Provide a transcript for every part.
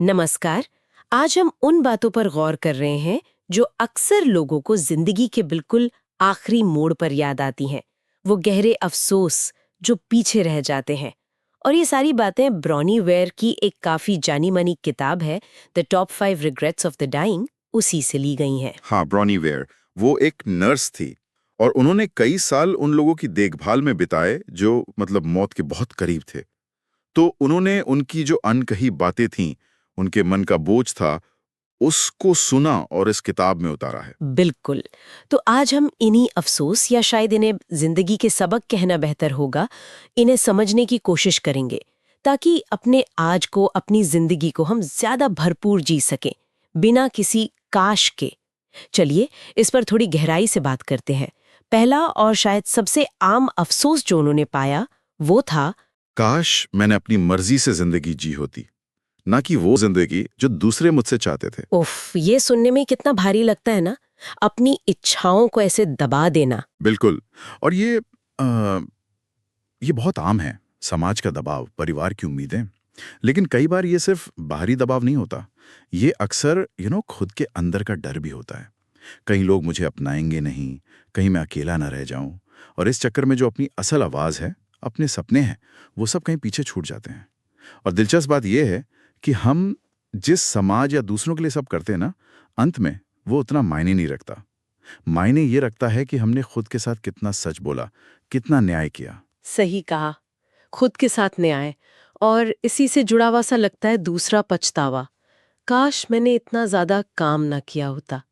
नमस्कार। आज हम उन बातों पर गौर कर रहे हैं जो अक्सर लोगों को जिंदगी के बिल्कुल आखिरी मोड़ पर याद आती हैं। वो गहरे अफसोस जो पीछे रह जाते हैं। और ये सारी बातें ब्रॉनी वेयर की एक काफी जानी मानी किताब है, the top 5 regrets of the dying, उसी से ली गई हैं। हाँ, ब्रॉनी वेयर वो एक नर्स थी और उन्होंने कई साल उन लोगों की देखभाल में बिताए जो मतलब मौत के बहुत करीब थे। तो उन्होंने उनकी जो अनकही बातें थीं, उनके मन का बोझ था, उसको सुना और इस किताब में उतारा है। बिल्कुल। तो आज हम इन्हीं अफसोस या शायद इन्हें जिंदगी के सबक कहना बेहतर होगा, इन्हें समझने की कोशिश करेंगे ताकि अपने आज को, अपनी जिंदगी को हम ज्यादा भरपूर जी सकें, बिना किसी काश के। चलिए इस पर थोड़ी गहराई से बात करते हैं। पहला और शायद सबसे आम अफसोस जो उन्होंने पाया वो था, काश मैंने अपनी मर्जी से जिंदगी जी होती, ना कि वो जिंदगी जो दूसरे मुझसे चाहते थे। उफ, ये सुनने में कितना भारी लगता है ना, अपनी इच्छाओं को ऐसे दबा देना। बिल्कुल। और ये बहुत आम है। समाज का दबाव, परिवार की उम्मीदें। लेकिन कई बार ये सिर्फ बाहरी दबाव नहीं होता, ये अक्सर खुद के अंदर का डर भी होता है। कई लोग मुझे अपनाएंगे नहीं, कहीं मैं अकेला ना रह जाऊं, और इस चक्कर में जो अपनी असल आवाज है, अपने सपने हैं, वो सब कहीं पीछे छूट जाते हैं। और दिलचस्प बात यह है कि हम जिस समाज या दूसरों के लिए सब करते हैं ना, अंत में वो उतना मायने नहीं रखता। मायने ये रखता है कि हमने खुद के साथ कितना सच बोला, कितना न्याय किया। सही कहा, खुद के साथ न्याय। और इसी से जुड़ा हुआ सा लगता है दूसरा पछतावा, काश मैंने इतना ज्यादा काम ना किया होता।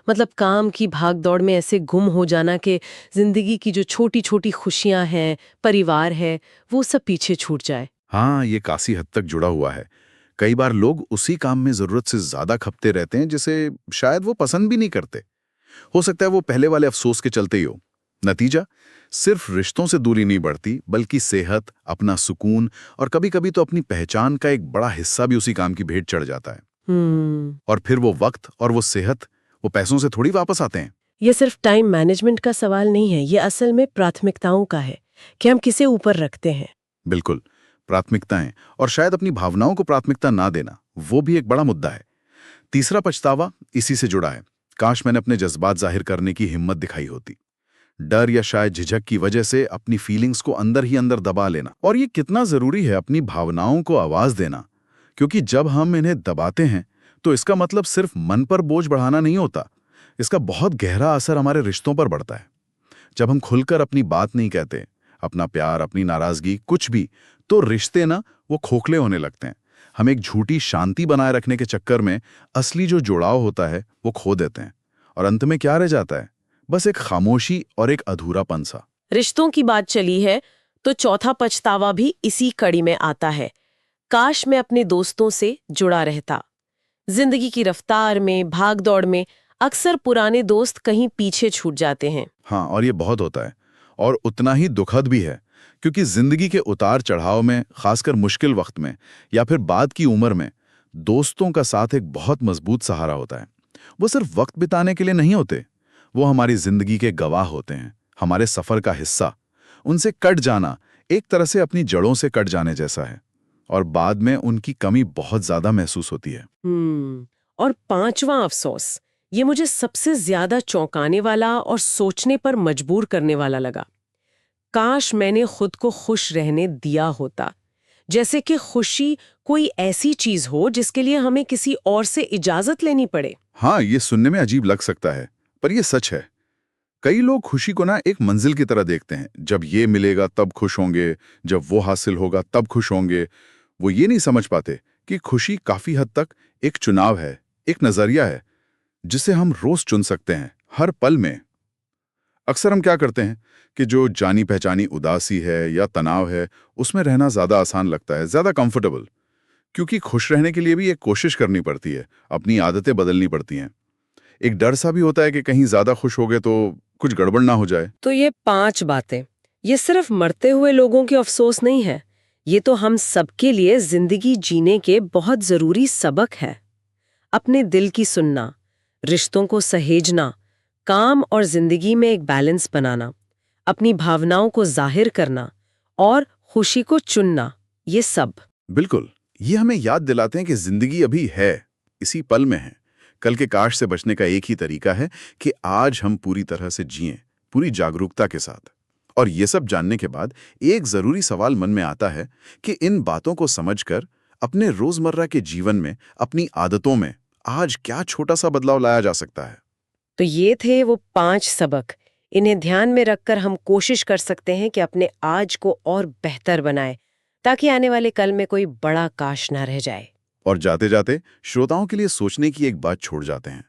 मतलब काम की भाग दौड़ में ऐसे गुम हो जाना कि जिंदगी की जो छोटी छोटी खुशियां हैं, परिवार है, वो सब पीछे छूट जाए। हाँ, ये काफी हद तक जुड़ा हुआ है। कई बार लोग उसी काम में जरूरत से ज्यादा खपते रहते हैं जिसे शायद वो पसंद भी नहीं करते। हो सकता है वो पहले वाले अफसोस के चलते ही हो। नतीजा, सिर्फ रिश्तों से दूरी नहीं बढ़ती, बल्कि सेहत, अपना सुकून और कभी-कभी तो अपनी पहचान का एक बड़ा हिस्सा भी उसी काम की भेंट चढ़ जाता है। हम्म। और फिर वो वक्त और वो सेहत, वो पैसों से थोड़ी वापस आते हैं। ये सिर्फ टाइम मैनेजमेंट का सवाल नहीं है, ये असल में प्राथमिकताओं का है कि हम किसे ऊपर रखते हैं। बिल्कुल, प्राथमिकताएं, और शायद अपनी भावनाओं को प्राथमिकता ना देना, वो भी एक बड़ा मुद्दा है। तीसरा पछतावा इसी से जुड़ा है। काश मैंने अपने जज्बात जाहिर करने की हिम्मत दिखाई होती। डर या शायद झिझक की वजह से अपनी फीलिंग्स को अंदर ही अंदर दबा लेना। और ये कितना जरूरी है, अपनी भावनाओं को आवाज देना, क्योंकि जब हम इन्हें दबाते हैं तो इसका मतलब सिर्फ मन पर बोझ बढ़ाना नहीं होता, इसका बहुत गहरा असर हमारे रिश्तों पर पड़ता है। जब हम खुलकर अपनी बात नहीं कहते, अपना प्यार, अपनी नाराजगी, कुछ भी, तो रिश्ते ना वो खोखले होने लगते हैं। हम एक झूठी शांति बनाए रखने के चक्कर में असली जो जुड़ाव होता है वो खो देते हैं। और अंत में क्या रह जाता है? बस एक खामोशी और एक अधूरापन सा। रिश्तों की बात चली है तो चौथा पछतावा भी इसी कड़ी में आता है। काश मैं अपने दोस्तों से जुड़ा रहता। जिंदगी की रफ्तार में, भाग दौड़ में अक्सर पुराने दोस्त कहीं पीछे छूट जाते हैं। हाँ, और ये बहुत होता है, और उतना ही दुखद भी है, क्योंकि जिंदगी के उतार चढ़ाव में, खासकर मुश्किल वक्त में या फिर बाद की उम्र में, दोस्तों का साथ एक बहुत मजबूत सहारा होता है। वो सिर्फ वक्त बिताने के लिए नहीं होते, वो हमारी जिंदगी के गवाह होते हैं, हमारे सफर का हिस्सा। उनसे कट जाना एक तरह से अपनी जड़ों से कट जाने जैसा है, और बाद में उनकी कमी बहुत ज्यादा महसूस होती है। और पांचवा अफसोस, ये मुझे सबसे ज्यादा चौंकाने वाला और सोचने पर मजबूर करने वाला लगा। काश मैंने खुद को खुश रहने दिया होता। जैसे कि खुशी कोई ऐसी चीज हो जिसके लिए हमें किसी और से इजाजत लेनी पड़े। हाँ, ये सुनने में अजीब लग सकता है, पर ये सच है। कई लोग खुशी को ना एक मंजिल की तरह देखते हैं। जब ये मिलेगा तब खुश होंगे, जब वो हासिल होगा तब खुश होंगे। वो ये नहीं समझ पाते कि खुशी काफी हद तक एक चुनाव है, एक नजरिया है, जिसे हम रोज चुन सकते हैं, हर पल में। अक्सर हम क्या करते हैं कि जो जानी पहचानी उदासी है या तनाव है, उसमें रहना ज्यादा आसान लगता है, ज्यादा कंफर्टेबल। क्योंकि खुश रहने के लिए भी एक कोशिश करनी पड़ती है, अपनी आदतें बदलनी पड़ती हैं। एक डर सा भी होता है कि कहीं ज्यादा खुश हो गए तो कुछ गड़बड़ ना हो जाए। तो ये 5 बातें, ये सिर्फ मरते हुए लोगों के अफसोस नहीं है, ये तो हम सबके लिए जिंदगी जीने के बहुत जरूरी सबक है। अपने दिल की सुनना, रिश्तों को सहेजना, काम और जिंदगी में एक बैलेंस बनाना, अपनी भावनाओं को जाहिर करना और खुशी को चुनना, ये सब। बिल्कुल, ये हमें याद दिलाते हैं कि जिंदगी अभी है, इसी पल में है। कल के काश से बचने का एक ही तरीका है कि आज हम पूरी तरह से जिएं, पूरी जागरूकता के साथ। और ये सब जानने के बाद एक जरूरी सवाल मन में आता है कि इन बातों को समझकर अपने रोजमर्रा के जीवन में, अपनी आदतों में आज क्या छोटा सा बदलाव लाया जा सकता है। तो ये थे वो 5 सबक। इन्हें ध्यान में रखकर हम कोशिश कर सकते हैं कि अपने आज को और बेहतर बनाएं, ताकि आने वाले कल में कोई बड़ा काश ना रह जाए। और जाते जाते श्रोताओं के लिए सोचने की एक बात छोड़ जाते हैं।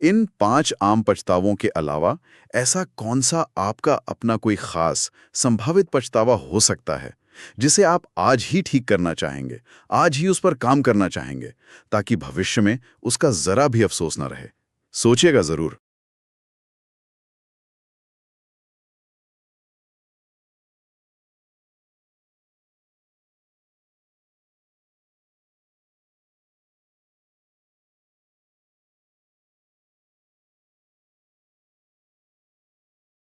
इन 5 आम पछतावों के अलावा ऐसा कौन सा आपका अपना कोई खास संभावित पछतावा हो सकता है जिसे आप आज ही ठीक करना चाहेंगे, आज ही उस पर काम करना चाहेंगे, ताकि भविष्य में उसका जरा भी अफसोस ना रहे। सोचिएगा जरूर।